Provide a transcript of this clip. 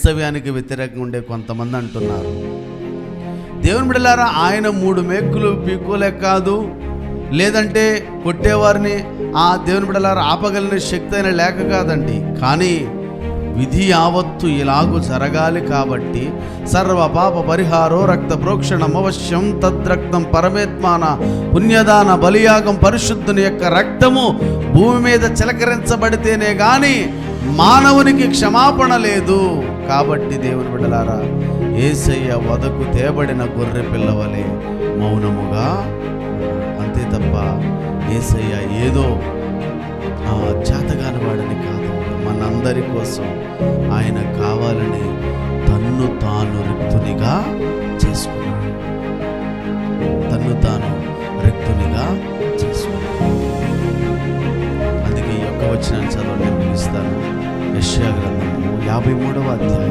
క్రైస్తవ్యానికి వ్యతిరేకంగా ఉండే కొంతమంది అంటున్నారు, దేవుని బిడ్డలారా ఆయన 3 మేకులు పీకోలే కాదు, లేదంటే కొట్టేవారిని ఆ దేవుని బిడ్డలారా ఆపగలిగిన శక్తి అయిన లేక కాదండి. కానీ విధి యావత్తు ఇలాగూ జరగాలి కాబట్టి సర్వ పాప పరిహారో రక్త ప్రోక్షణం అవశ్యం తద్రక్తం పరమేత్మాన పుణ్యదాన బలియాగం పరిశుద్ధుని యొక్క రక్తము భూమి మీద చిలకరించబడితేనే గాని మానవునికి క్షమాపణ లేదు. కాబట్టి దేవుని బిడ్డలారా యేసయ్య వదకు తేబడిన గొర్రె పిల్లవలే మౌనముగా, అంతే తప్ప యేసయ్య ఏదో చేతగాని వాడని కాదు, మనందరి కోసం ఆయన కావాలని తన్ను తాను రిక్తునిగా చేసుకున్నాడు, తన్ను తాను రిక్తునిగా చేసుకున్నాడు. అందుకే ఈ యొక్క వచనాన్ని చదవడం నేను ముగిస్తాను. యెషయా గ్రంథము 53వ అధ్యాయం